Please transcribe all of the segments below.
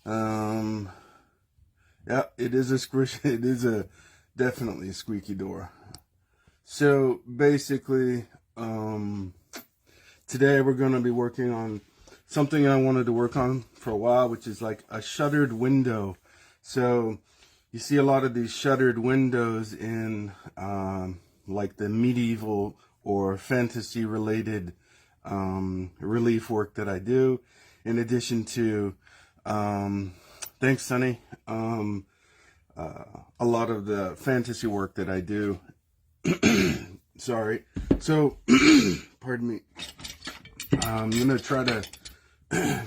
Yeah, it is a squish. It is a definitely a squeaky door. So basically, today we're going to be working on something I wanted to work on for a while, which is like a shuttered window. So you see a lot of these shuttered windows in like the medieval or fantasy related relief work that I do, in addition to thanks Sonny, a lot of the fantasy work that I do. Sorry. So pardon me. I'm gonna try to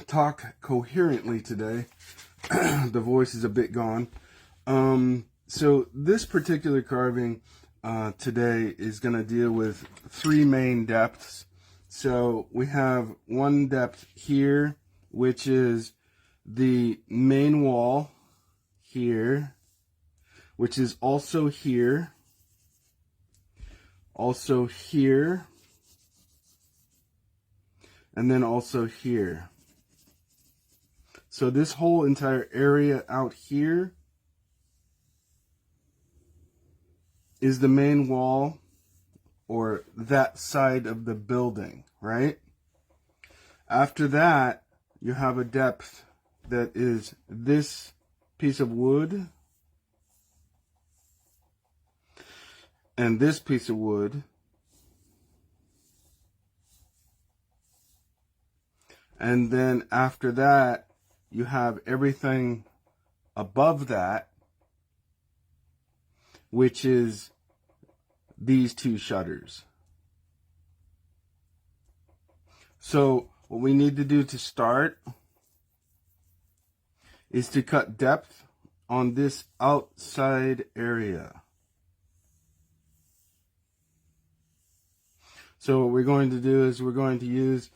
talk coherently today. The voice is a bit gone. So this particular carving today is going to deal with three main depths. So we have one depth here, which is the main wall here, which is also here, and then also here. So this whole entire area out here is the main wall, or that side of the building, right? After that, you have a depth that is this piece of wood and this piece of wood, and then after that you have everything above that, which is these two shutters. So what we need to do to start is to cut depth on this outside area. So what we're going to do is we're going to use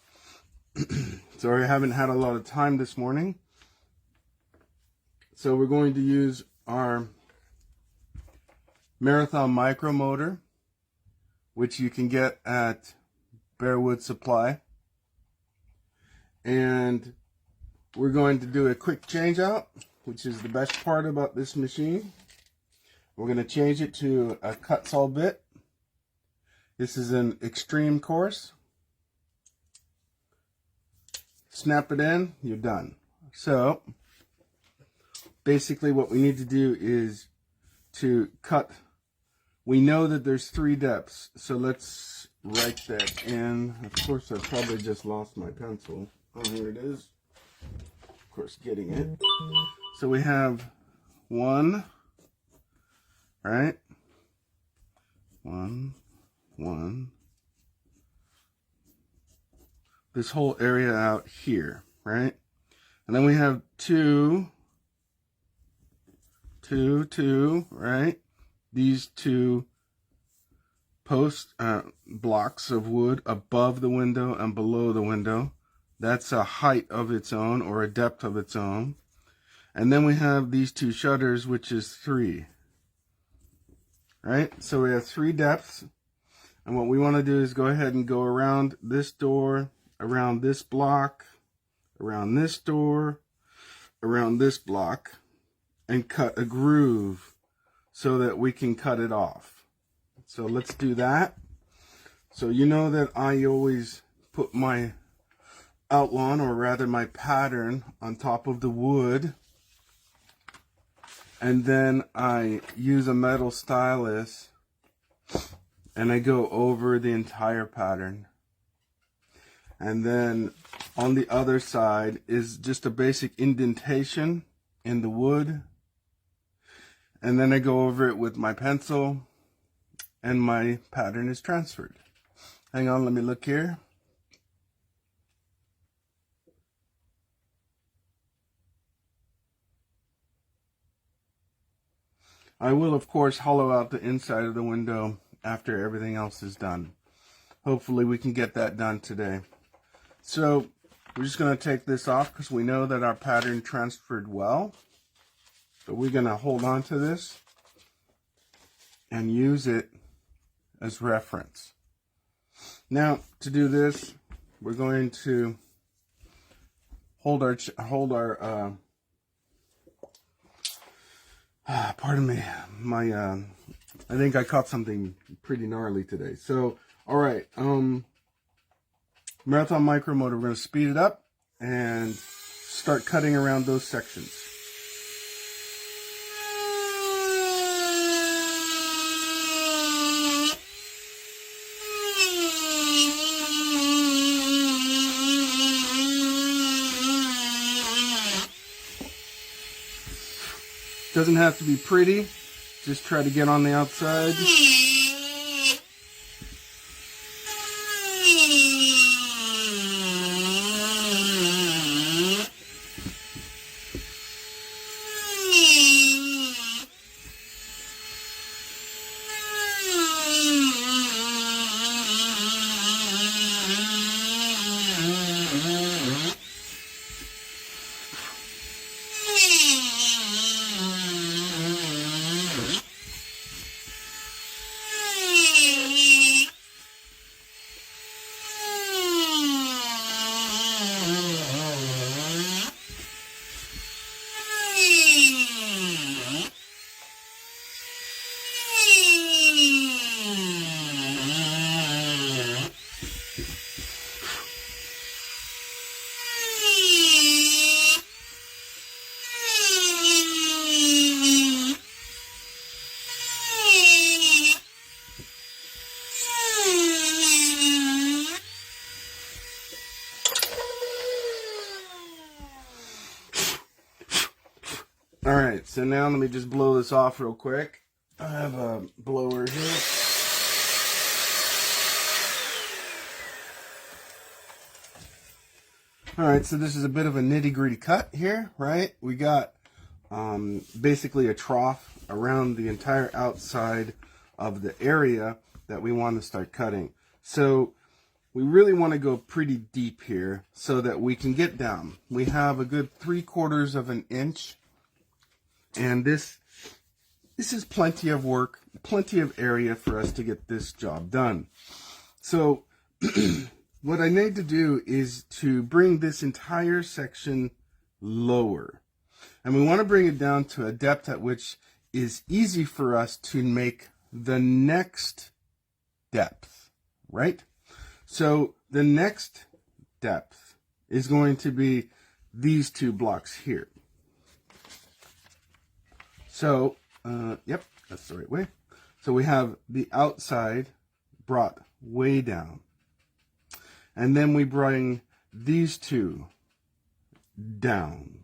sorry, I haven't had a lot of time this morning. So we're going to use our Marathon micro motor, which you can get at Bearwood Supply. And we're going to do a quick change out, which is the best part about this machine. We're going to change it to a cut saw bit. This is an extreme course. Snap it in, you're done. So basically what we need to do is to cut. We know that there's three depths, so let's write that in. Of course, I probably just lost my pencil. Oh, here it is. Of course, getting it. So we have one, right? One. This whole area out here, right? And then we have two, right? These two post blocks of wood above the window and below the window. That's a height of its own, or a depth of its own. And then we have these two shutters, which is 3. Right? So we have 3 depths. And what we want to do is go ahead and go around this door, around this block, around this door, around this block, and cut a groove so that we can cut it off. So let's do that. So you know that I always put my outline, or rather my pattern, on top of the wood, and then I use a metal stylus and I go over the entire pattern. And then on the other side is just a basic indentation in the wood, and then I go over it with my pencil and my pattern is transferred. Hang on, let me look here. I will, of course, hollow out the inside of the window after everything else is done. Hopefully we can get that done today. So we're just going to take this off because we know that our pattern transferred well. So we're going to hold on to this and use it as reference. Now, to do this, we're going to hold our Pardon me. I think I caught something pretty gnarly today. So, all right. Marathon Micro Motor. We're going to speed it up and start cutting around those sections. Doesn't have to be pretty. Just try to get on the outside. Alright, so now let me just blow this off real quick. I have a blower here. Alright, so this is a bit of a nitty-gritty cut here, right? We got basically a trough around the entire outside of the area that we want to start cutting. So we really want to go pretty deep here so that we can get down. We have a good 3/4 of an inch. And this is plenty of work, plenty of area for us to get this job done. So what I need to do is to bring this entire section lower. And we want to bring it down to a depth at which is easy for us to make the next depth, right? So the next depth is going to be these 2 blocks here. So, yep, that's the right way. So we have the outside brought way down. And then we bring these 2 down.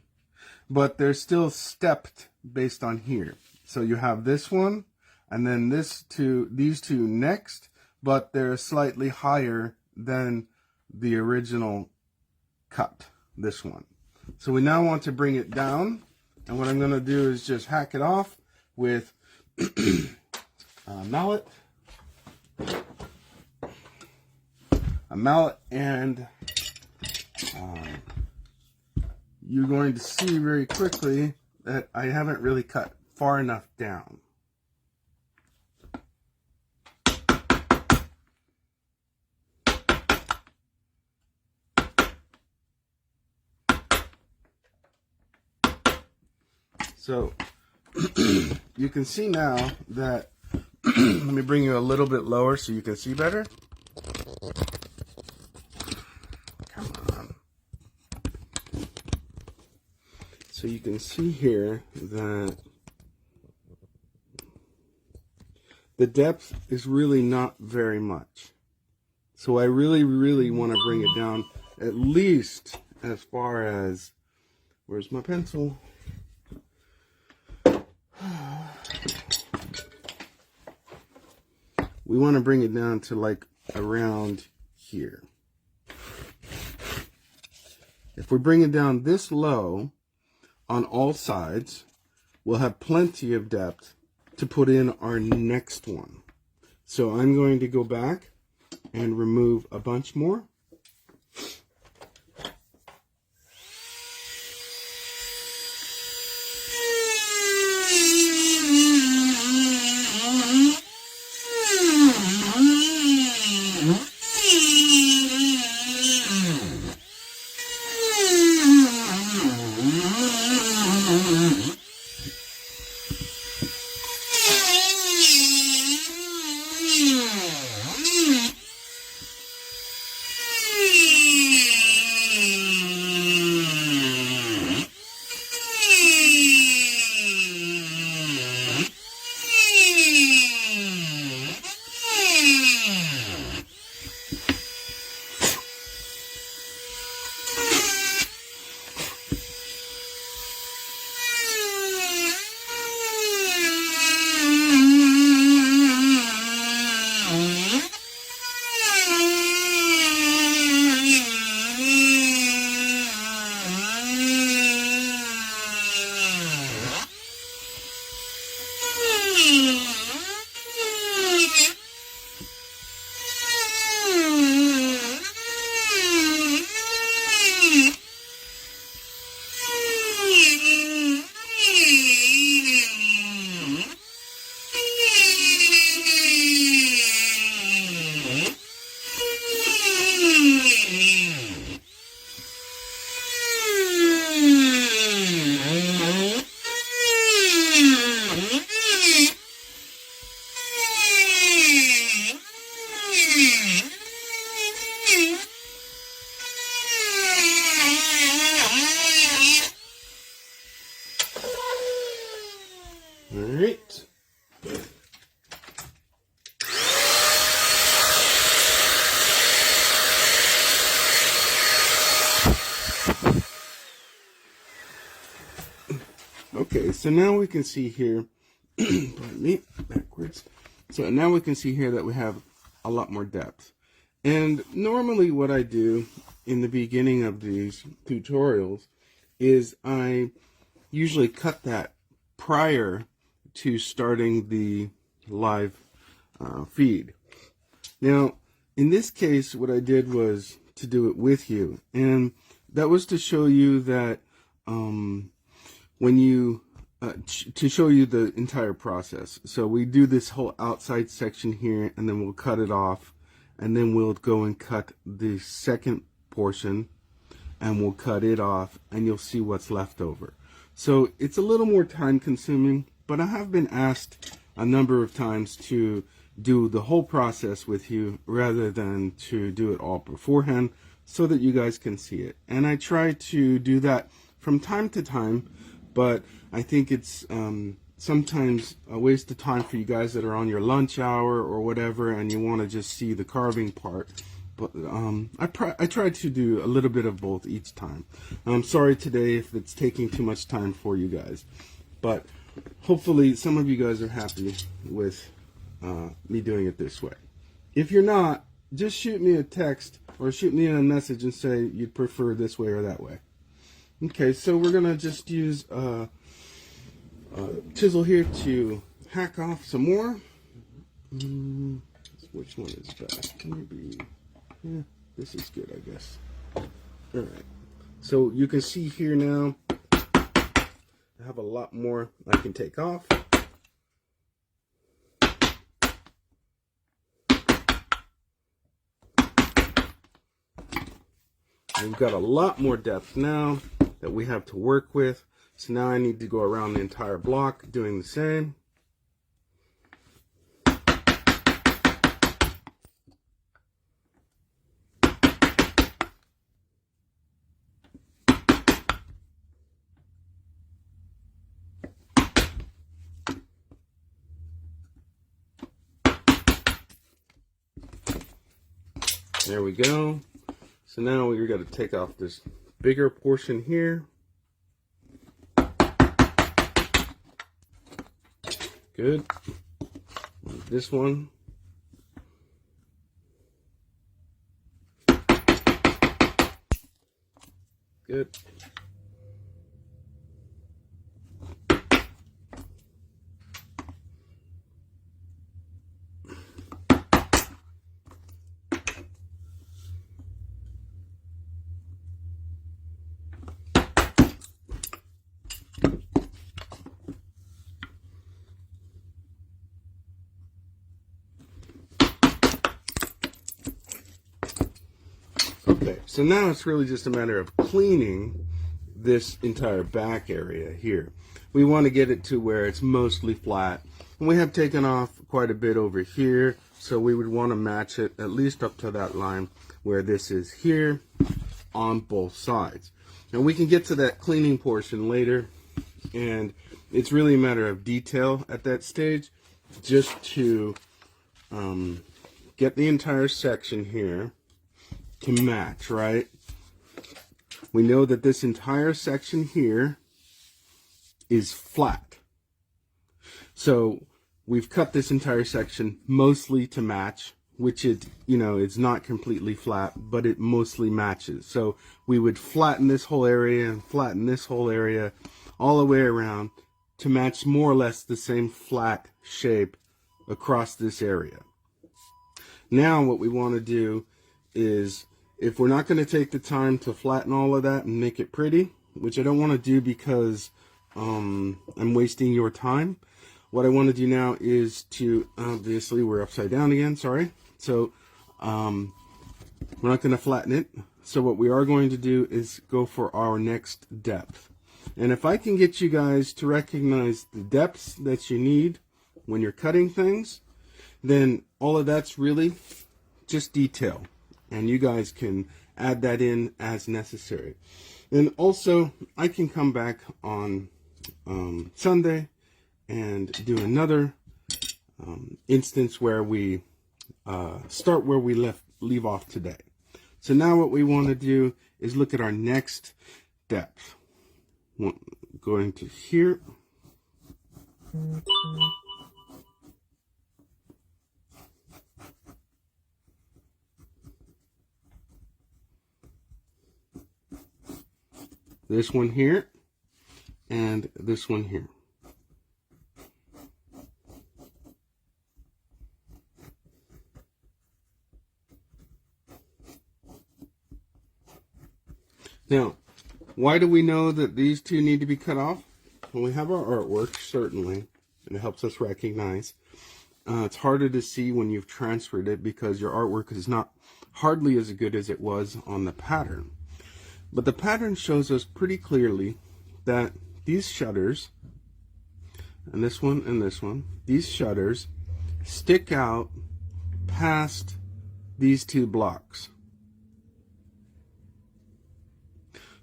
But they're still stepped based on here. So you have this one, and then these 2 next, but they're slightly higher than the original cut, this one. So we now want to bring it down. And what I'm going to do is just hack it off with a mallet. And you're going to see very quickly that I haven't really cut far enough down. So you can see now that, let me bring you a little bit lower so you can see better. Come on. So you can see here that the depth is really not very much. So I really want to bring it down at least as far as, where's my pencil? We want to bring it down to like around here. If we bring it down this low on all sides, we'll have plenty of depth to put in our next one. So I'm going to go back and remove a bunch more. All right. Okay, so now we can see here, pardon me, backwards. So now we can see here that we have a lot more depth. And normally what I do in the beginning of these tutorials is I usually cut that prior to starting the live feed. Now, in this case, what I did was to do it with you. And that was to show you that when you to show you the entire process. So we do this whole outside section here, and then we'll cut it off, and then we'll go and cut the second portion, and we'll cut it off, and you'll see what's left over. So it's a little more time consuming, but I have been asked a number of times to do the whole process with you rather than to do it all beforehand so that you guys can see it. And I try to do that from time to time, but I think it's sometimes a waste of time for you guys that are on your lunch hour or whatever and you want to just see the carving part. But I try to do a little bit of both each time. I'm sorry today if it's taking too much time for you guys, but hopefully some of you guys are happy with me doing it this way. If you're not, just shoot me a text or shoot me a message and say you'd prefer this way or that way. Okay, so we're gonna just use a chisel here to hack off some more. Which one is best? Maybe, yeah, this is good, I guess. All right, so you can see here now, I have a lot more I can take off. We've got a lot more depth now that we have to work with. So now I need to go around the entire block doing the same. There we go. So now we're going to take off this bigger portion here. Good. Like this one. Good. Okay, so now it's really just a matter of cleaning this entire back area here. We want to get it to where it's mostly flat. And we have taken off quite a bit over here, so we would want to match it at least up to that line where this is here on both sides. Now we can get to that cleaning portion later, and it's really a matter of detail at that stage, just to get the entire section here to match, right? We know that this entire section here is flat. So we've cut this entire section mostly to match, which it, you know, it's not completely flat, but it mostly matches. So we would flatten this whole area and flatten this whole area all the way around to match more or less the same flat shape across this area. Now what we want to do is, if we're not going to take the time to flatten all of that and make it pretty, which I don't want to do because I'm wasting your time, what I want to do now is to, obviously we're upside down again, sorry. So we're not going to flatten it. So what we are going to do is go for our next depth. And if I can get you guys to recognize the depths that you need when you're cutting things, then all of that's really just detail. And you guys can add that in as necessary. And also, I can come back on Sunday and do another instance where we start where we leave off today. So now what we want to do is look at our next depth. Going to here. This one here and this one here. Now, why do we know that these two need to be cut off? Well, we have our artwork, certainly, and it helps us recognize. It's harder to see when you've transferred it because your artwork is not hardly as good as it was on the pattern. But the pattern shows us pretty clearly that these shutters, and this one, these shutters stick out past these two blocks.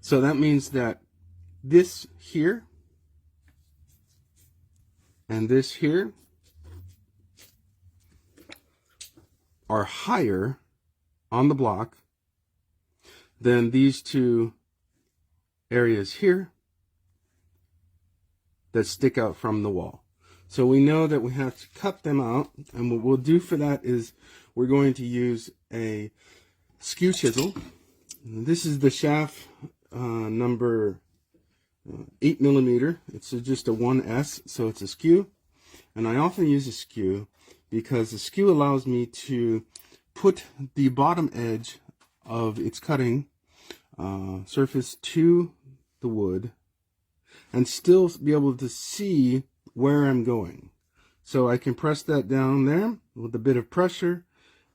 So that means that this here and this here are higher on the block than these two areas here that stick out from the wall. So we know that we have to cut them out, and what we'll do for that is we're going to use a skew chisel. This is the Schaaf number 8mm. It's just a 1S, so it's a skew. And I often use a skew because the skew allows me to put the bottom edge of its cutting surface to the wood and still be able to see where I'm going. So I can press that down there with a bit of pressure,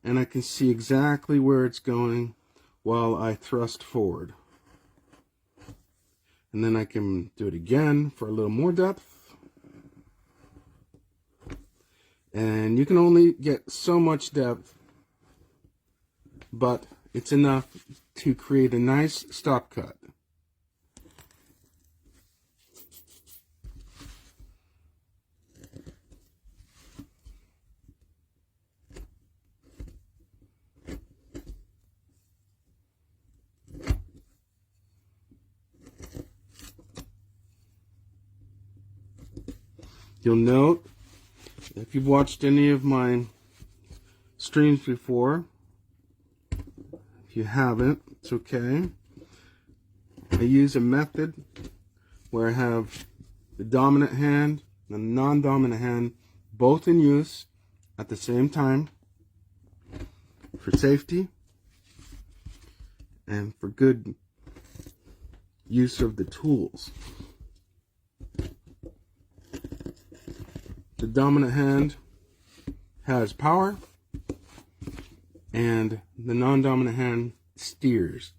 and I can see exactly where it's going while I thrust forward. And then I can do it again for a little more depth. And you can only get so much depth, but it's enough to create a nice stop cut. You'll note, if you've watched any of my streams before, if you haven't, it's okay. I use a method where I have the dominant hand and the non-dominant hand both in use at the same time for safety and for good use of the tools. The dominant hand has power, and the non-dominant hand steers.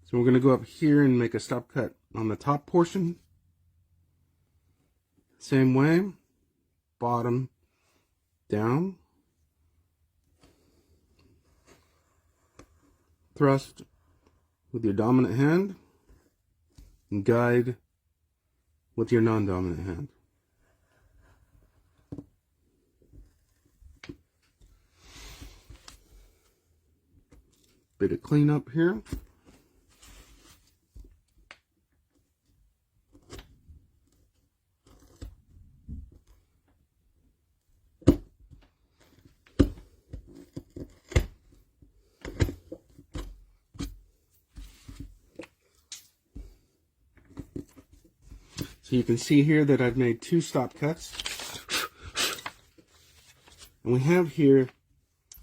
So we're going to go up here and make a stop cut on the top portion. Same way, bottom down. Thrust with your dominant hand and guide with your non-dominant hand. Bit of cleanup here. So you can see here that I've made 2 stop cuts. And we have here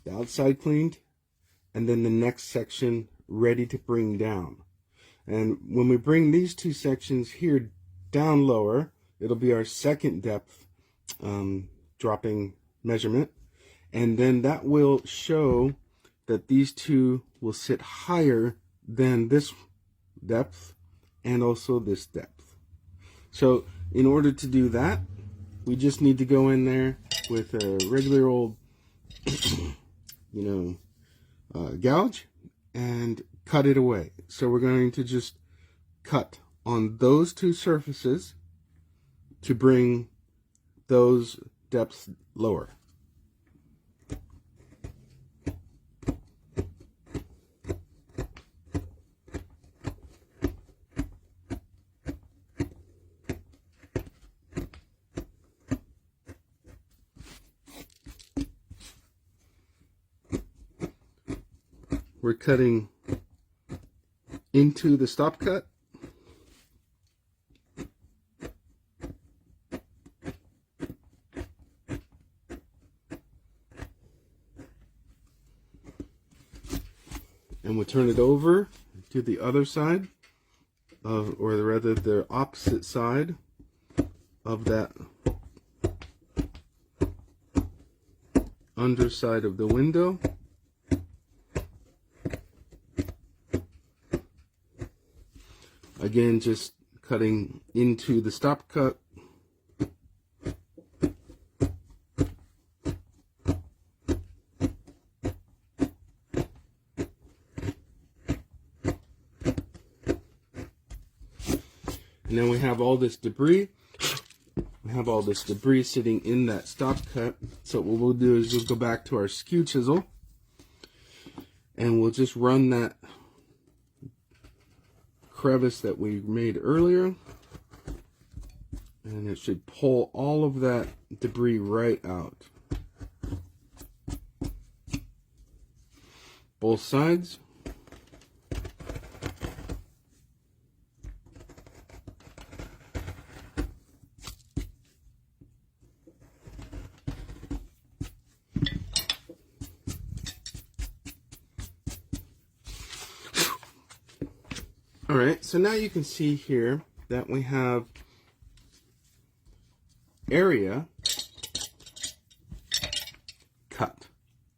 the outside cleaned, and then the next section ready to bring down. And when we bring these 2 sections here down lower, it'll be our second depth dropping measurement. And then that will show that these 2 will sit higher than this depth and also this depth. So in order to do that, we just need to go in there with a regular old, gouge and cut it away. So we're going to just cut on those 2 surfaces to bring those depths lower. We're cutting into the stop cut. And we'll turn it over to the other side, or rather the opposite side of that underside of the window. Again, just cutting into the stop cut. And then we have all this debris. We have all this debris sitting in that stop cut. So what we'll do is we'll go back to our skew chisel and we'll just run that crevice that we made earlier, and it should pull all of that debris right out. Both sides. All right, so now you can see here that we have area cut.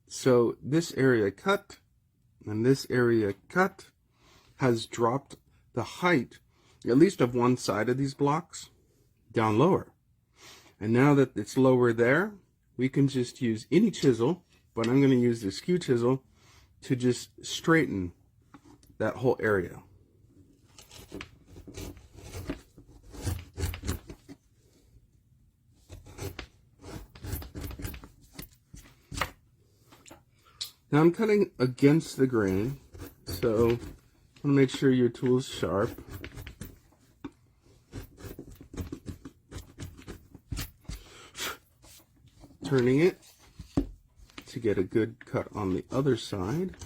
So this area cut and this area cut has dropped the height, at least of one side of these blocks, down lower. And now that it's lower there, we can just use any chisel, but I'm going to use the skew chisel to just straighten that whole area. Now I'm cutting against the grain, so I want to make sure your tool is sharp. Turning it to get a good cut on the other side.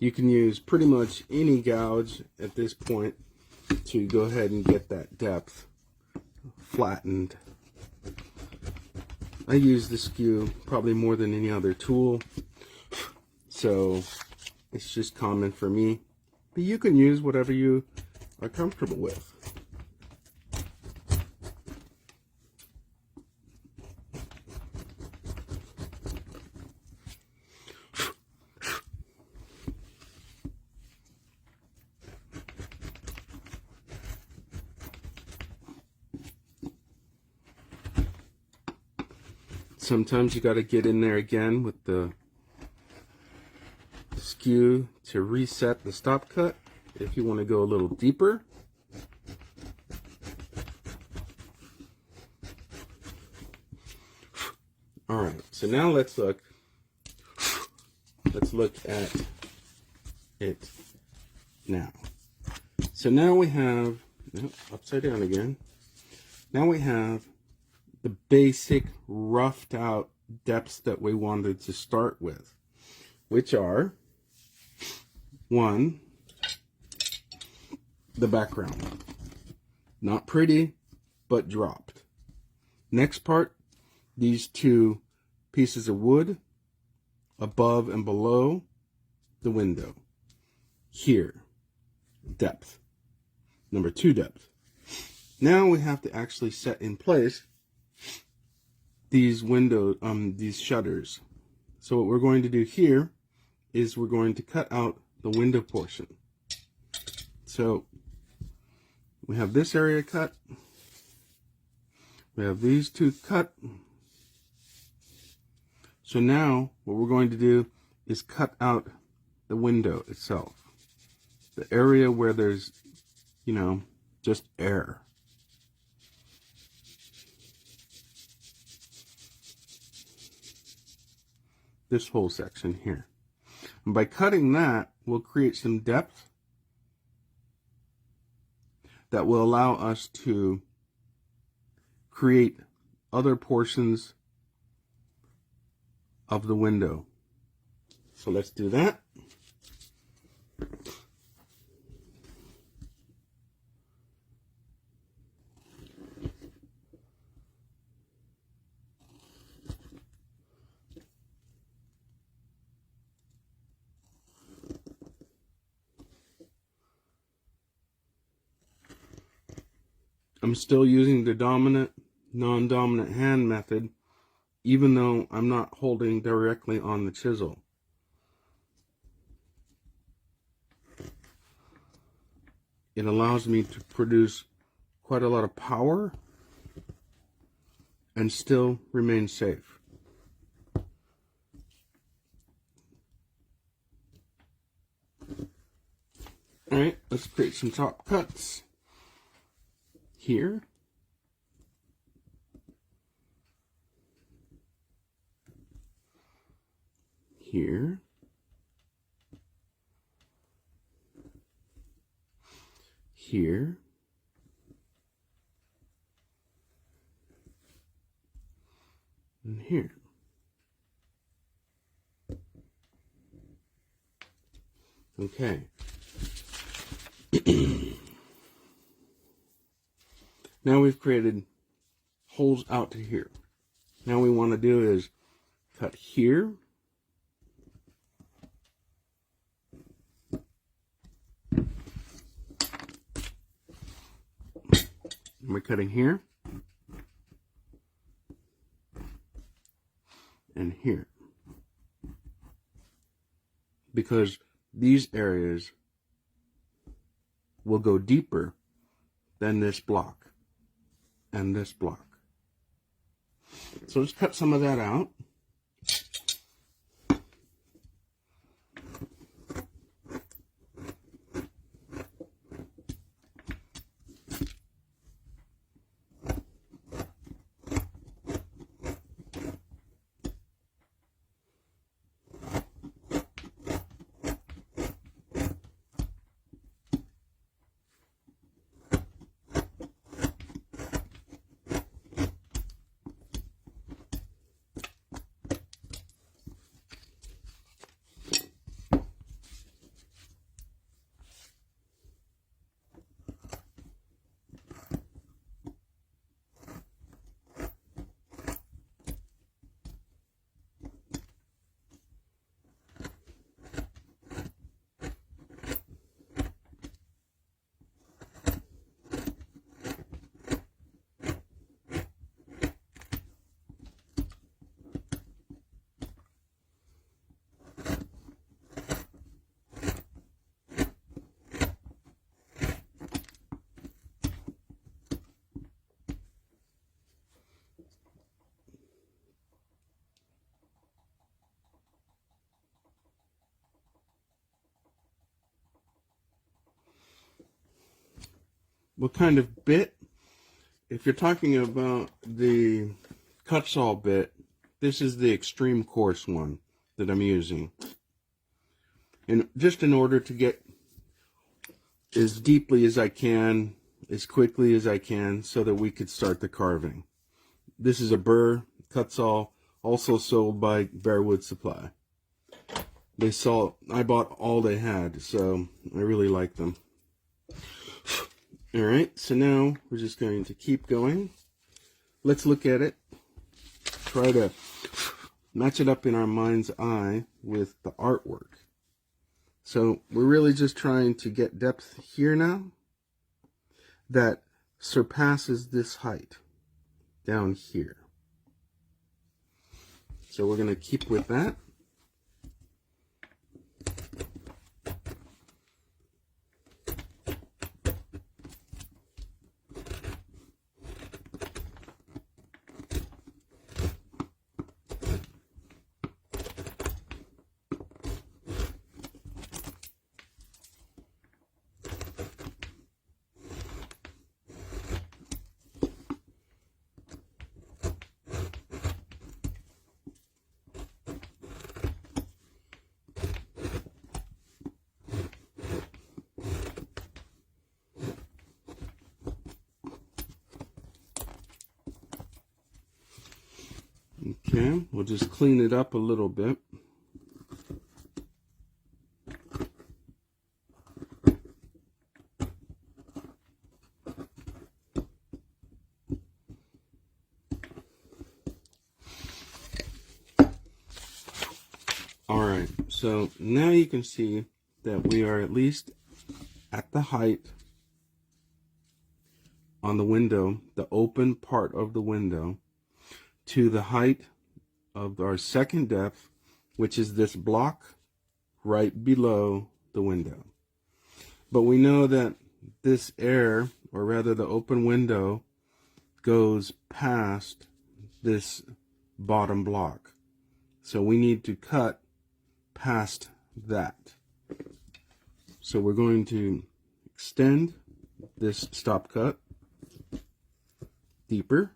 You can use pretty much any gouge at this point to go ahead and get that depth flattened. I use the skew probably more than any other tool, so it's just common for me. But you can use whatever you are comfortable with. Sometimes you got to get in there again with the skew to reset the stop cut if you want to go a little deeper. All right, so now let's look at it now. So now we have, upside down again. Now we have the basic roughed out depths that we wanted to start with, which are, one, the background. Not pretty, but dropped. Next part, these two pieces of wood above and below the window. Here, depth. Number two, depth. Now we have to actually set in place these these shutters. So what we're going to do here is we're going to cut out the window portion. So we have this area cut. We have these two cut. So now what we're going to do is cut out the window itself. The area where there's, you know, just air. This whole section here. And by cutting that, we'll create some depth that will allow us to create other portions of the window. So let's do that. I'm still using the dominant, non-dominant hand method, even though I'm not holding directly on the chisel. It allows me to produce quite a lot of power and still remain safe. Alright, let's create some top cuts. Here. Here. Here. And here. Okay. Now we've created holes out to here. Now what we want to do is cut here. And we're cutting here. And here. Because these areas will go deeper than this block and this block. So let's cut some of that out. What kind of bit? If you're talking about the cut saw bit, this is the extreme coarse one that I'm using. And just in order to get as deeply as I can, as quickly as I can, so that we could start the carving. This is a burr cut saw, also sold by Bearwood Supply. I bought all they had, so I really like them. Alright, so now we're just going to keep going. Let's look at it. Try to match it up in our mind's eye with the artwork. So we're really just trying to get depth here now that surpasses this height down here. So we're going to keep with that. Okay, we'll just clean it up a little bit. Alright, so now you can see that we are at least at the height on the window, the open part of the window, to the height of our second depth, which is this block right below the window. But we know that this air, or rather the open window, goes past this bottom block. So we need to cut past that. So we're going to extend this stop cut deeper.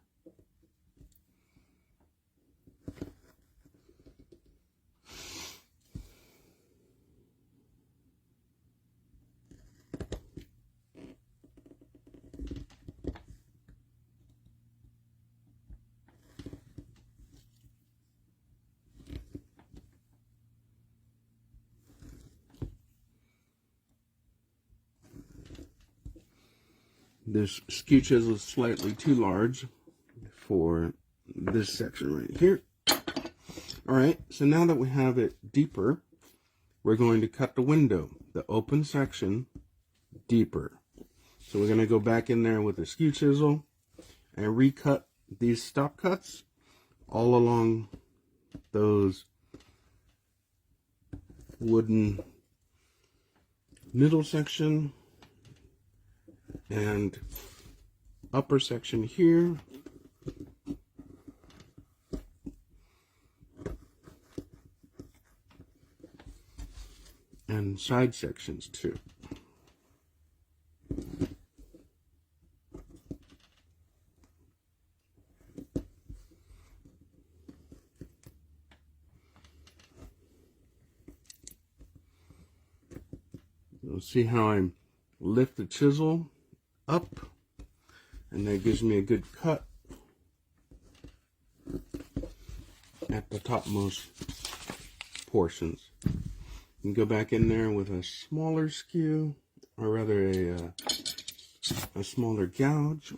This skew chisel is slightly too large for this section right here. Alright, so now that we have it deeper, we're going to cut the window, the open section, deeper. So we're going to go back in there with a skew chisel and recut these stop cuts all along those wooden middle section and upper section here, and side sections too. You'll see how I lift the chisel up, and that gives me a good cut at the topmost portions. You can go back in there with a smaller skew, or rather a smaller gouge.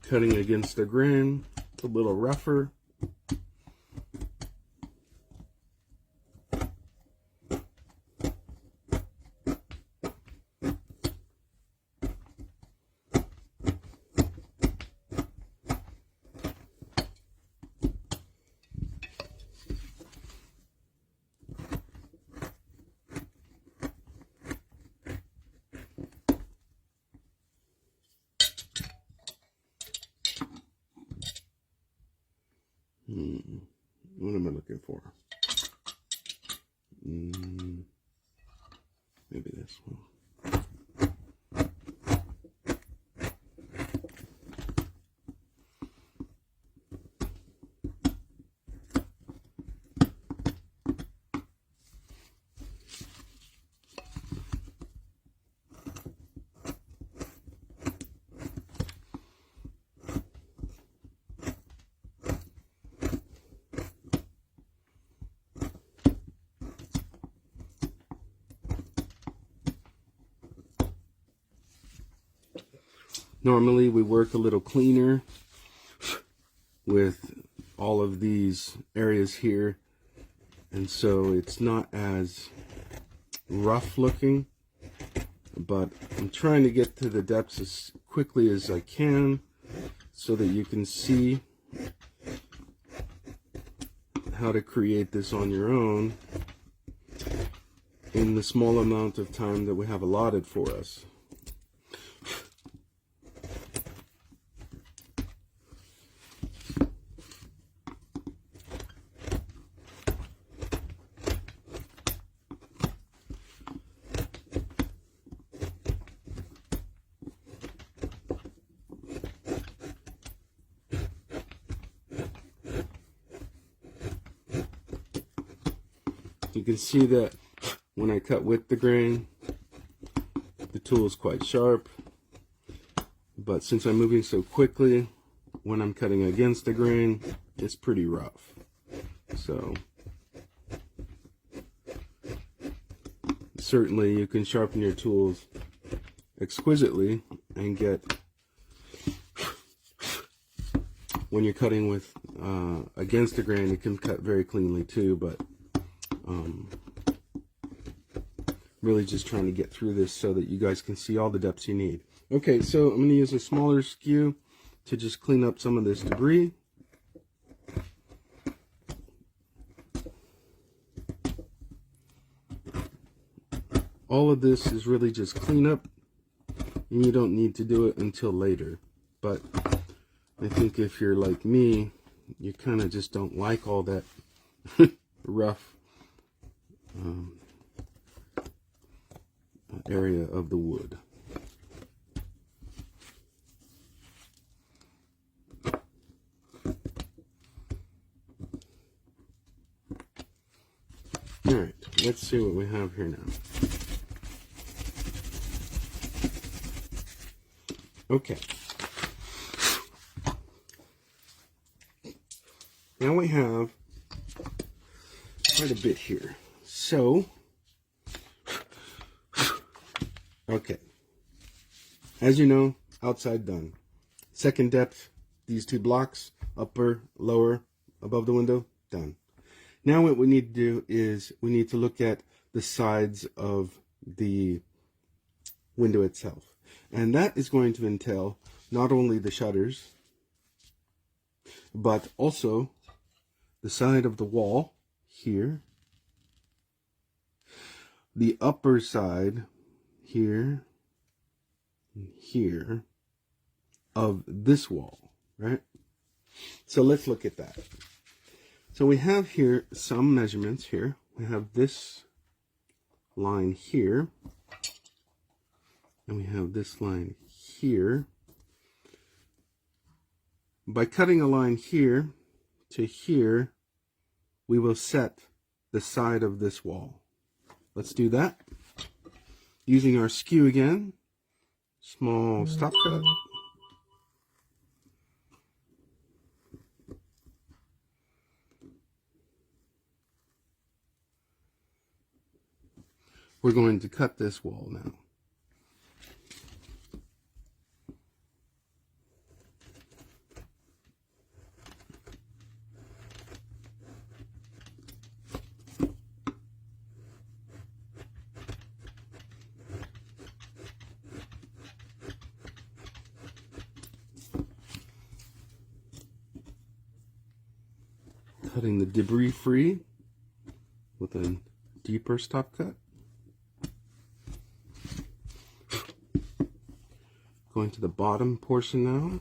Cutting against the grain, a little rougher. What am I looking for? Maybe this one. Normally we work a little cleaner with all of these areas here, and so it's not as rough looking, but I'm trying to get to the depths as quickly as I can so that you can see how to create this on your own in the small amount of time that we have allotted for us. You can see that when I cut with the grain, the tool is quite sharp, but since I'm moving so quickly, when I'm cutting against the grain, it's pretty rough. So certainly you can sharpen your tools exquisitely and get, when you're cutting with against the grain, it can cut very cleanly too, but really just trying to get through this so that you guys can see all the depths you need. Okay, so I'm going to use a smaller skew to just clean up some of this debris. All of this is really just cleanup, and you don't need to do it until later. But I think if you're like me, you kind of just don't like all that rough area of the wood. Alright, let's see what we have here now. Okay. Now we have quite a bit here. So, okay. As you know, outside done. Second depth, these two blocks, upper, lower, above the window, done. Now what we need to do is we need to look at the sides of the window itself. And that is going to entail not only the shutters, but also the side of the wall here, the upper side here, and here of this wall, right? So let's look at that. So we have here some measurements here. We have this line here, and we have this line here. By cutting a line here to here, we will set the side of this wall. Let's do that. Using our skew again, small stop cut. We're going to cut this wall now. Cutting the debris free with a deeper stop cut. Going to the bottom portion now.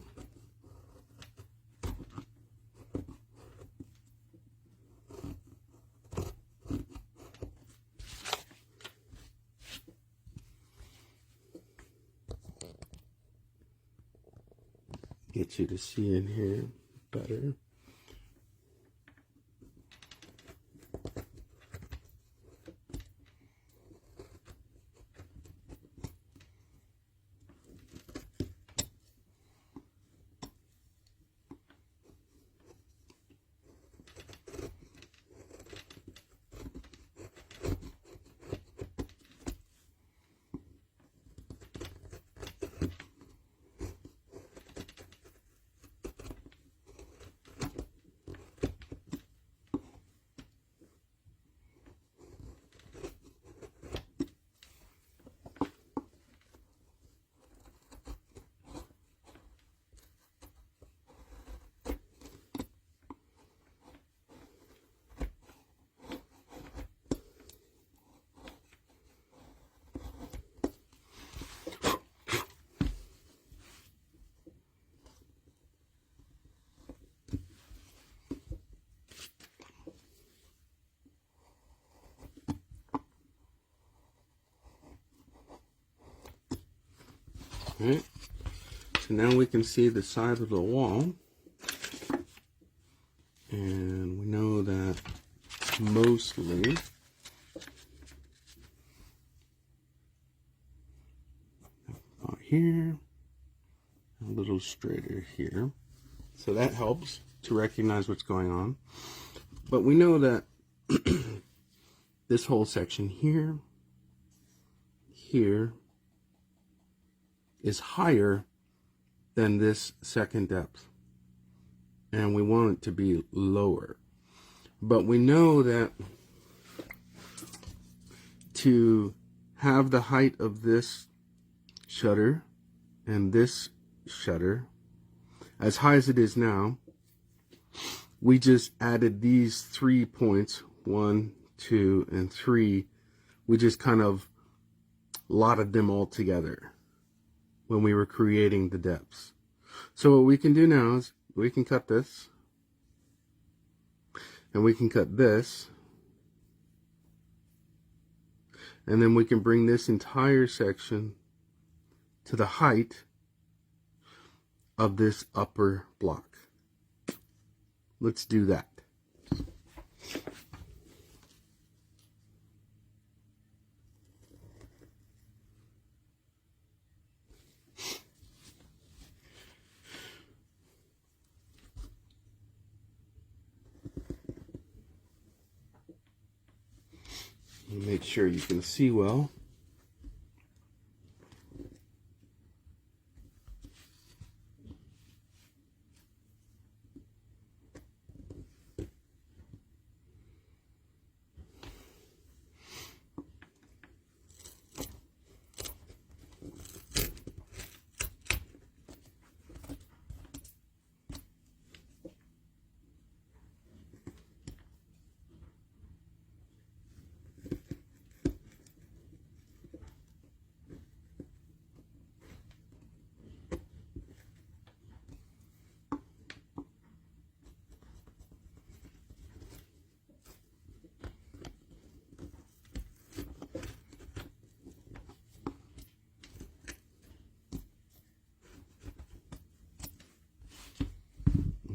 Get you to see in here better. Alright, so now we can see the side of the wall, and we know that mostly here, a little straighter here. So that helps to recognize what's going on. But we know that this whole section here, here, is higher than this second depth. And we want it to be lower. But we know that to have the height of this shutter and this shutter as high as it is now, we just added these 3 points, 1, 2, and 3. We just kind of lotted them all together when we were creating the depths. So what we can do now is we can cut this, and we can cut this, and then we can bring this entire section to the height of this upper block. Let's do that. Make sure you can see well.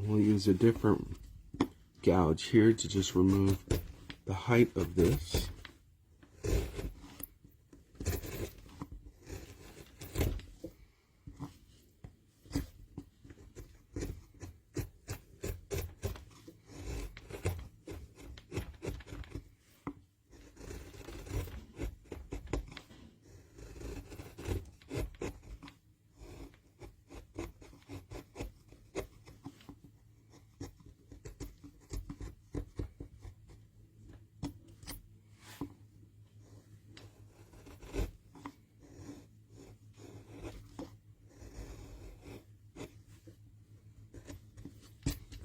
We'll use a different gouge here to just remove the height of this.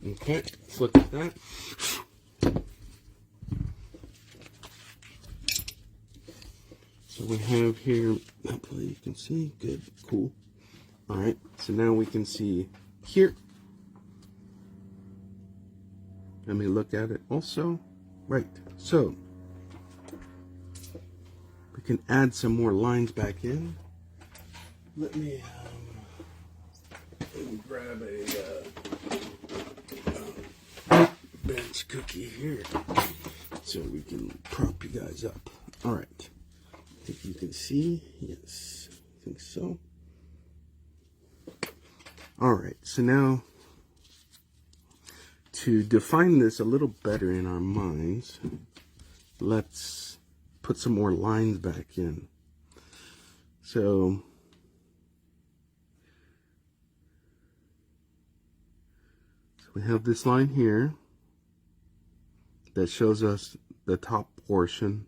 Okay, let's look at that. So we have here, hopefully you can see, good, cool. All right, so now we can see here. Let me look at it also. Right, so we can add some more lines back in. Let me grab a bench cookie here so we can prop you guys up. All right, I think you can see. Yes, I think so. All right, so now to define this a little better in our minds, let's put some more lines back in. So we have this line here that shows us the top portion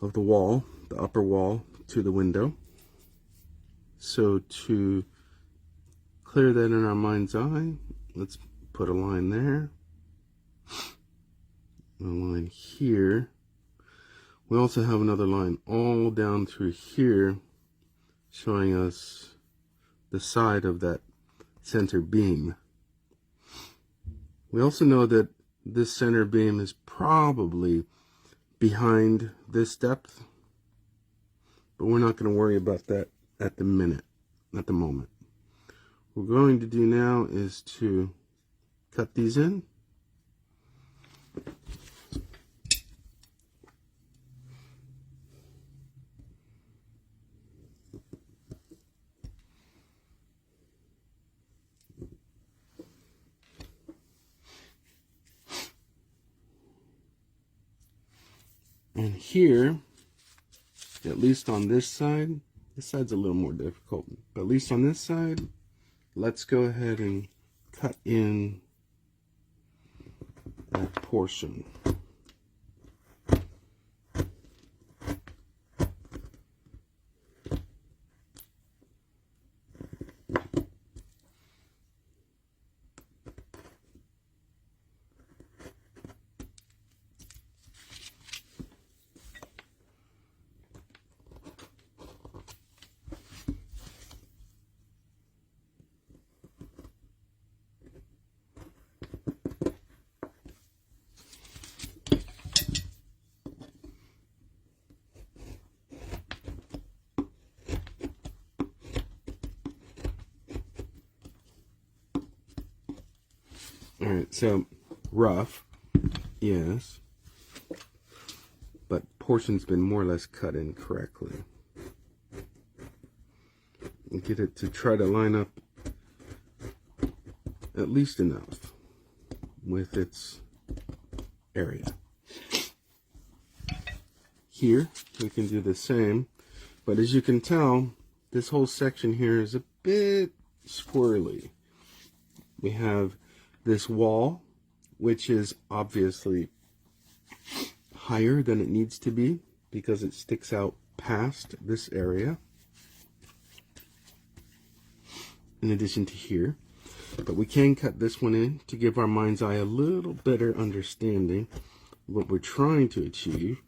of the wall, the upper wall to the window. So to clear that in our mind's eye, let's put a line there, a line here. We also have another line all down through here showing us the side of that center beam. We also know that this center beam is probably behind this depth, but we're not going to worry about that at the moment. What we're going to do now is to cut these in. And here, at least on this side's a little more difficult, but at least on this side, let's go ahead and cut in that portion. Alright, so rough, yes, but portion's been more or less cut in correctly. And get it to try to line up at least enough with its area. Here, we can do the same, but as you can tell, this whole section here is a bit squirrely. We have this wall, which is obviously higher than it needs to be because it sticks out past this area, in addition to here. But we can cut this one in to give our mind's eye a little better understanding of what we're trying to achieve.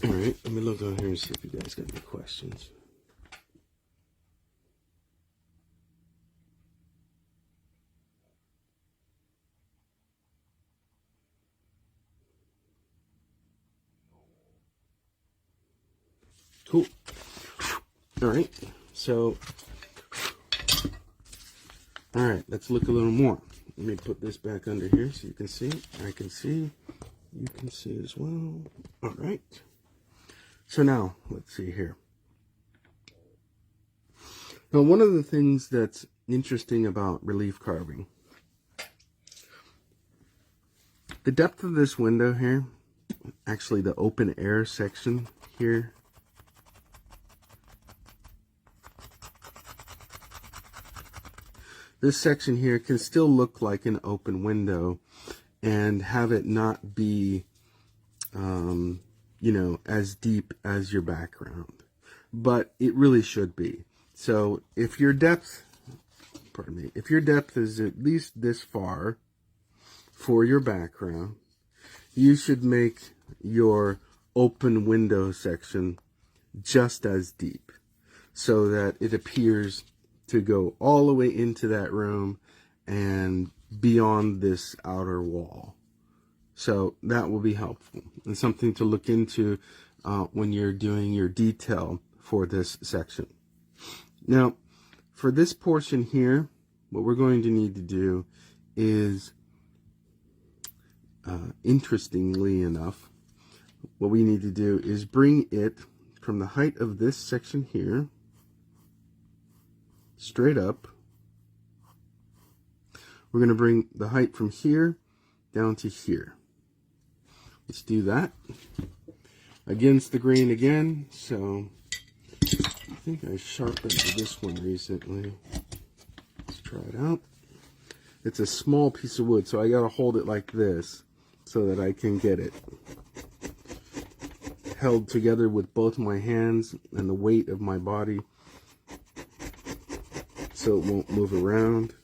Alright, let me look down here and see if you guys got any questions. Cool. Alright, so, alright, let's look a little more. Let me put this back under here so you can see. I can see. You can see as well. Alright. So now, let's see here. Now, one of the things that's interesting about relief carving, the depth of this window here, actually the open air section here, this section here can still look like an open window and have it not be you know, as deep as your background, but it really should be. So if your depth, pardon me, if your depth is at least this far for your background, you should make your open window section just as deep so that it appears to go all the way into that room and beyond this outer wall. So that will be helpful and something to look into when you're doing your detail for this section. Now, for this portion here, what we're going to need to do is, interestingly enough, what we need to do is bring it from the height of this section here, straight up. We're going to bring the height from here down to here. Let's do that against the grain again. So I think I sharpened this one recently. Let's try it out. it's a small piece of wood, so I gotta hold it like this so that I can get it held together with both my hands and the weight of my body so it won't move around.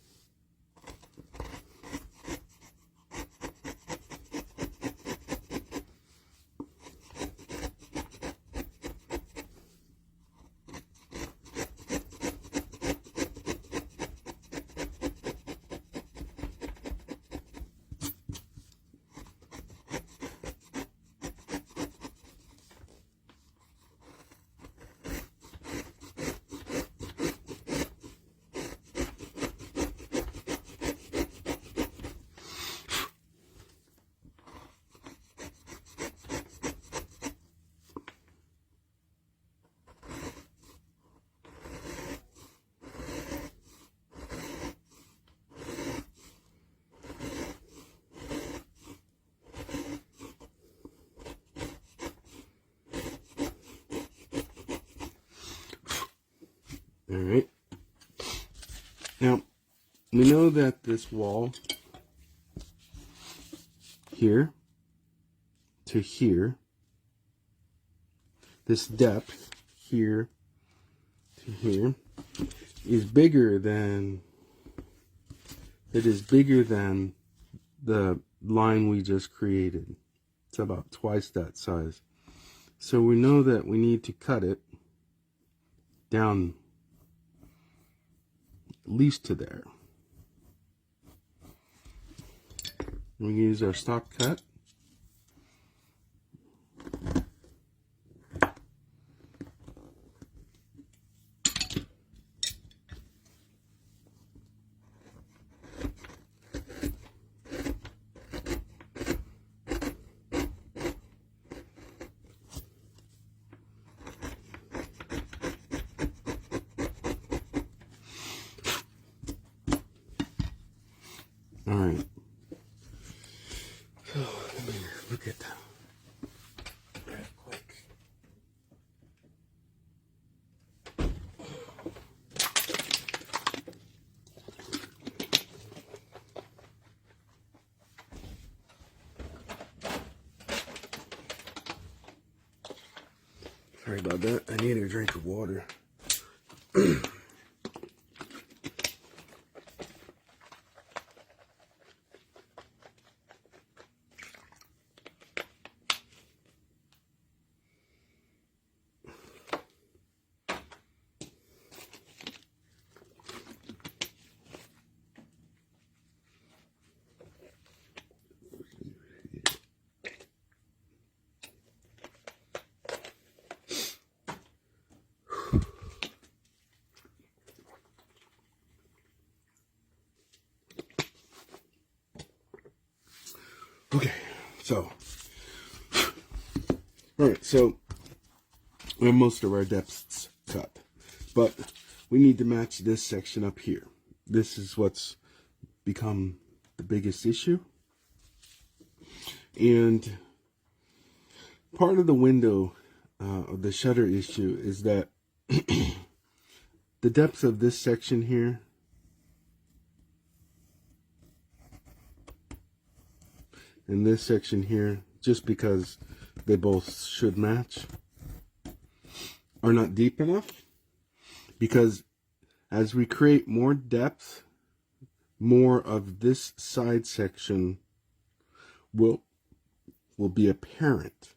All right. Now, we know that this wall here to here, this depth here to here, is bigger than, it is bigger than the line we just created. It's about twice that size. So we know that we need to cut it down at least to there. We use our stock cut. All right. So let me look at that real quick. Sorry about that. I need a drink of water. Okay, so, all right, so we have most of our depths cut, but we need to match this section up here. This is what's become the biggest issue. And part of the window, of the shutter issue is that the depth of this section here and this section here, just because they both should match, are not deep enough. Because as we create more depth, more of this side section will be apparent.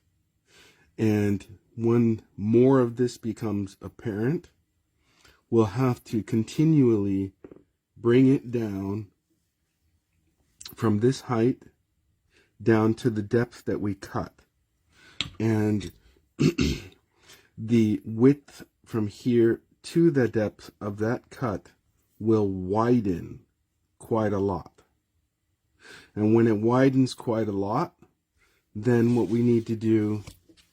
And when more of this becomes apparent, we'll have to continually bring it down from this height down to the depth that we cut. And the width from here to the depth of that cut will widen quite a lot. And when it widens quite a lot, then what we need to do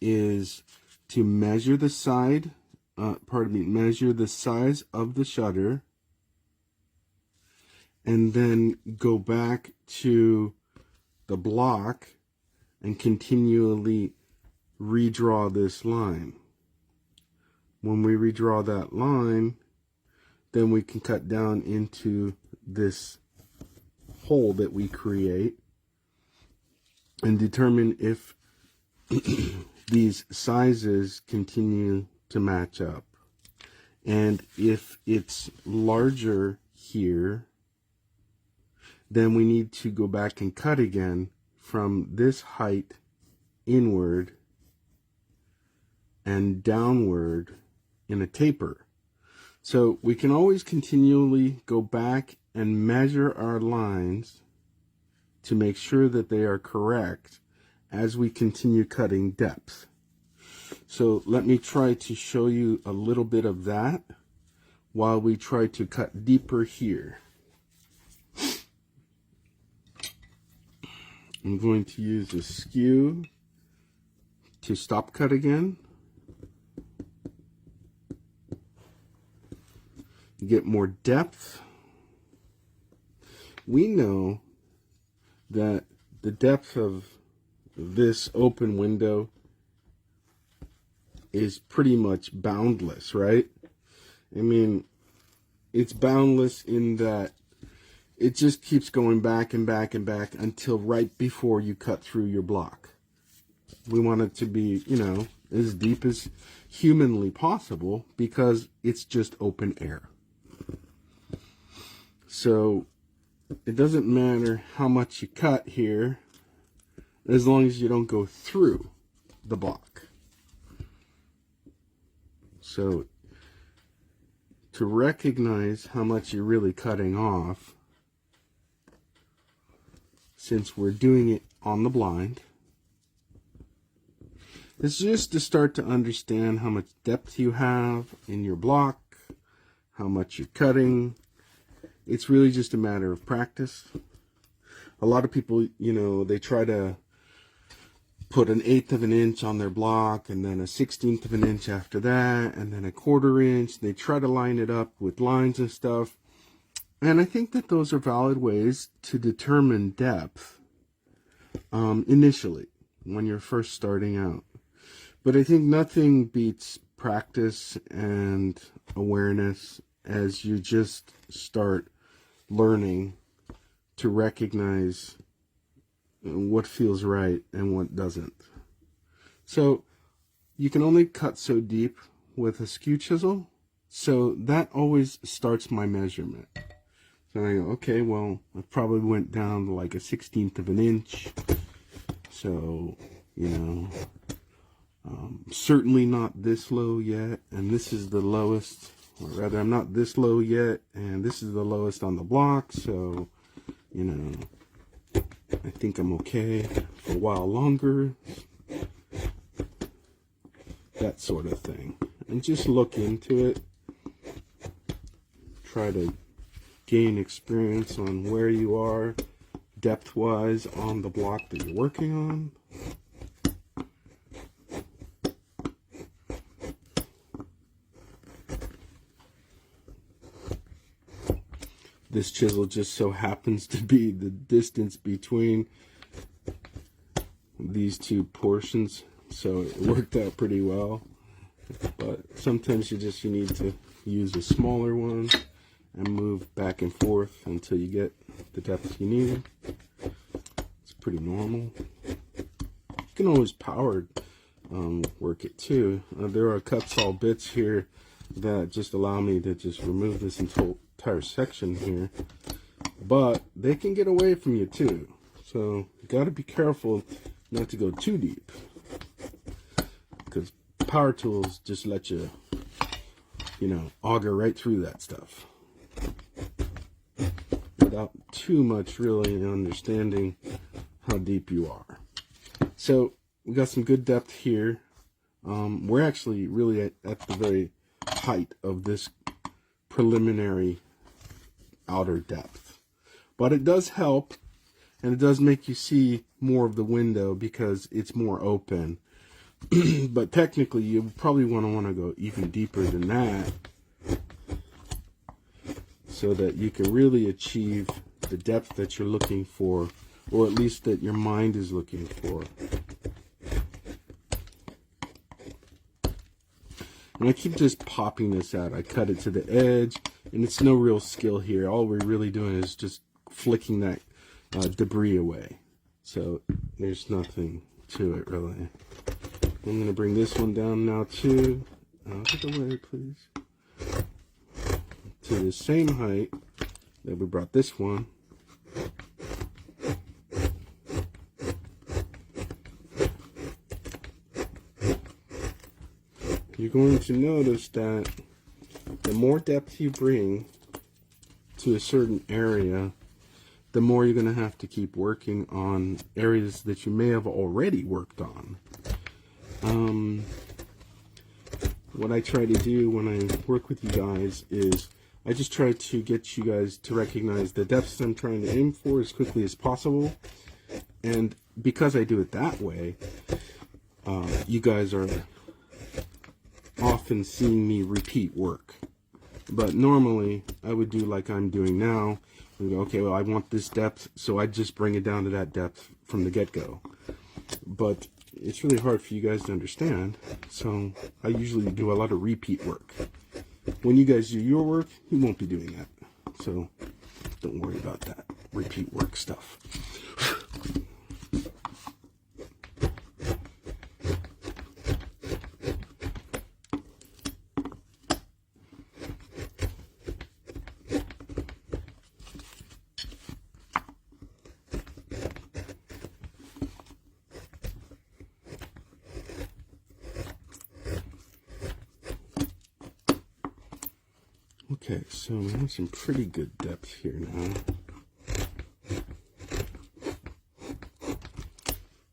is to measure the side, measure the size of the shutter, and then go back to the block and continually redraw this line. When we redraw that line, then we can cut down into this hole that we create and determine if these sizes continue to match up. And if it's larger here, then we need to go back and cut again from this height inward and downward in a taper. So we can always continually go back and measure our lines to make sure that they are correct as we continue cutting depth. So let me try to show you a little bit of that while we try to cut deeper here. I'm going to use a skew to stop cut again. Get more depth. We know that the depth of this open window is pretty much boundless, right? I mean, it's boundless in that it just keeps going back and back and back until right before you cut through your block. We want it to be, you know, as deep as humanly possible because it's just open air. So it doesn't matter how much you cut here as long as you don't go through the block. So to recognize how much you're really cutting off, since we're doing it on the blind, it's just to start to understand how much depth you have in your block, how much you're cutting. It's really just a matter of practice. A lot of people, you know, they try to put 1/8 of an inch on their block and then 1/16 of an inch after that and then 1/4 inch. They try to line it up with lines and stuff. And I think that those are valid ways to determine depth initially when you're first starting out. But I think nothing beats practice and awareness as you just start learning to recognize what feels right and what doesn't. So you can only cut so deep with a skew chisel. So that always starts my measurement. So I go, okay, well, I probably went down to like 1/16 of an inch. So, you know, certainly not this low yet. And this is the lowest, or rather, I'm not this low yet. And this is the lowest on the block. So, you know, I think I'm okay for a while longer. That sort of thing. And just look into it. Try to gain experience on where you are depth-wise on the block that you're working on. This chisel just so happens to be the distance between these two portions, so it worked out pretty well. But sometimes you need to use a smaller one and move back and forth until you get the depth you need. It's pretty normal. You can always power work it too. There are cut saw bits here that just allow me to just remove this entire section here, but they can get away from you too. So you got to be careful not to go too deep, because power tools just let you, you know, auger right through that stuff without too much really understanding how deep you are. So we got some good depth here. We're actually really at the very height of this preliminary outer depth, but it does help, and it does make you see more of the window because it's more open. But technically you probably want to go even deeper than that, so that you can really achieve the depth that you're looking for, or at least that your mind is looking for. And I keep just popping this out. I cut it to the edge, and it's no real skill here. All we're really doing is just flicking that debris away. So there's nothing to it really. I'm going to bring this one down now too. Out of the way, please. To the same height that we brought this one. You're going to notice that the more depth you bring to a certain area, the more you're going to have to keep working on areas that you may have already worked on. What I try to do when I work with you guys is I just try to get you guys to recognize the depths I'm trying to aim for as quickly as possible. And because I do it that way, you guys are often seeing me repeat work. But normally I would do like I'm doing now and go, okay, well, I want this depth, so I just bring it down to that depth from the get-go. But it's really hard for you guys to understand, so I usually do a lot of repeat work. When you guys do your work, you won't be doing that, so don't worry about that repeat work stuff. Okay, so we have some pretty good depth here now.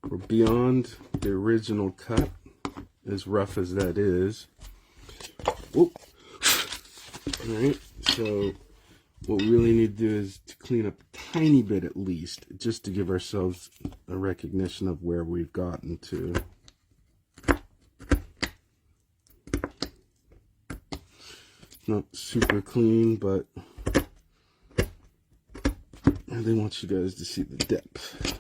We're beyond the original cut, as rough as that is. Whoop. Alright, so what we really need to do is to clean up a tiny bit at least, just to give ourselves a recognition of where we've gotten to. Not super clean, but I really want you guys to see the depth.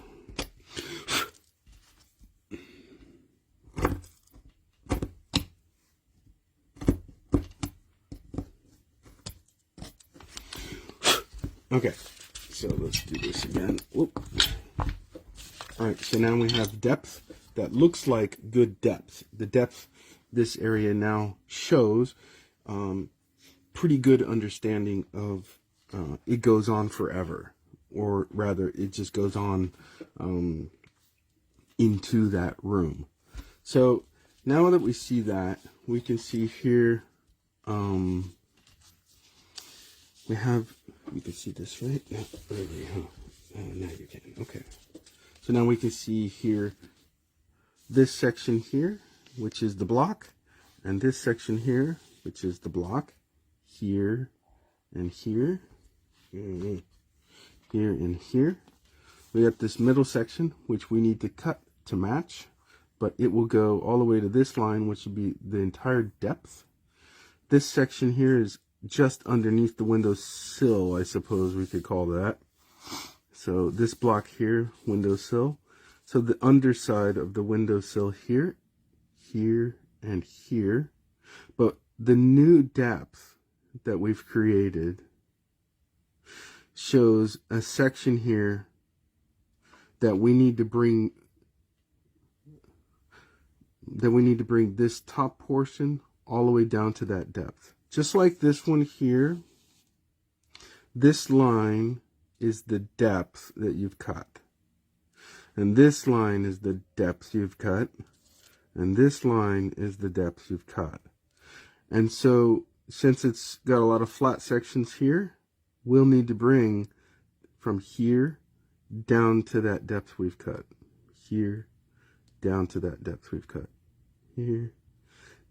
Okay, so let's do this again. Whoop. Alright, so now we have depth that looks like good depth. The depth this area now shows pretty good understanding of it goes on forever, or rather it just goes on into that room. So now that we see that, we can see here you can see this, right? No, now you can. Okay, so now we can see here this section here, which is the block, and this section here, which is the block. Here and here, here and here. We have this middle section, which we need to cut to match, but it will go all the way to this line, which will be the entire depth. This section here is just underneath the window sill, I suppose we could call that. So this block here, window sill. So the underside of the window sill here, here, and here. But the new depth that we've created shows a section here that we need to bring this top portion all the way down to that depth. Just like this one here, this line is the depth that you've cut, and this line is the depth you've cut, and this line is the depth you've cut. And so since it's got a lot of flat sections here, we'll need to bring from here down to that depth we've cut. Here, down to that depth we've cut. Here,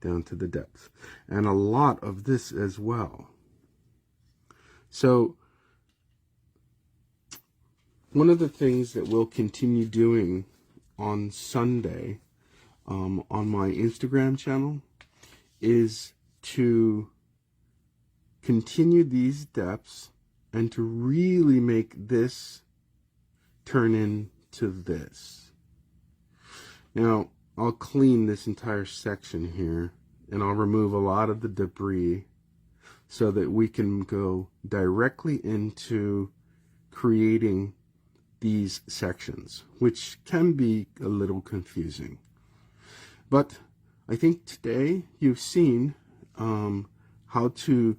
down to the depth. And a lot of this as well. So, one of the things that we'll continue doing on Sunday on my Instagram channel is to continue these depths and to really make this turn into this. Now, I'll clean this entire section here, and I'll remove a lot of the debris so that we can go directly into creating these sections, which can be a little confusing. But I think today you've seen how to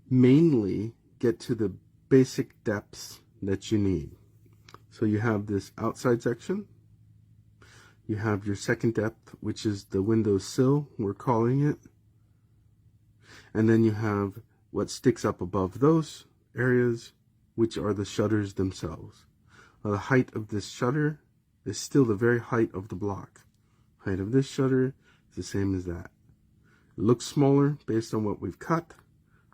mainly get to the basic depths that you need. So you have this outside section. You have your second depth, which is the window sill, we're calling it. And then you have what sticks up above those areas, which are the shutters themselves. The height of this shutter is still the very height of the block. Height of this shutter is the same as that. It looks smaller based on what we've cut,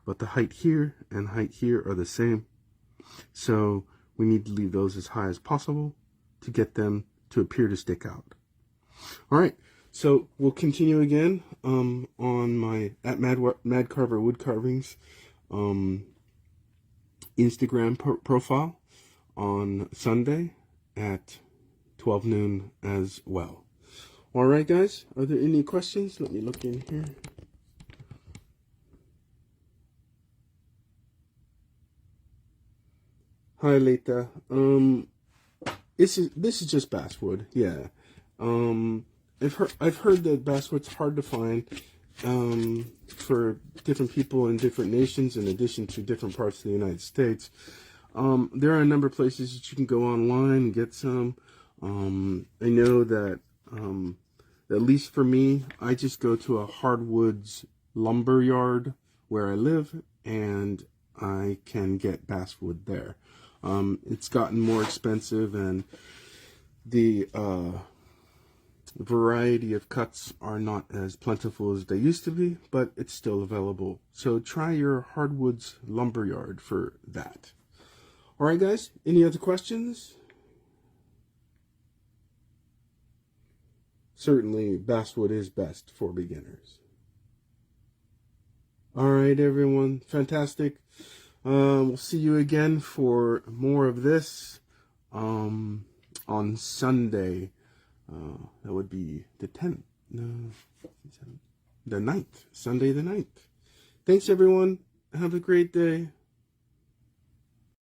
but the height here and height here are the same. So we need to leave those as high as possible to get them to appear to stick out. All right, so we'll continue again on my at Madcarver Wood Carvings Instagram profile on Sunday at 12 noon as well. All right, guys, are there any questions? Let me look in here. Hi, Leta. This is just basswood. Yeah. I've heard that basswood's hard to find for different people in different nations, in addition to different parts of the United States. There are a number of places that you can go online and get some. I know that at least for me, I just go to a hardwoods lumber yard where I live, and I can get basswood there. It's gotten more expensive, and the variety of cuts are not as plentiful as they used to be, but it's still available. So try your hardwoods lumberyard for that. All right, guys, any other questions? Certainly, basswood is best for beginners. All right, everyone, fantastic. We'll see you again for more of this on Sunday. That would be the 10th. No, the 9th. Sunday the 9th. Thanks, everyone. Have a great day.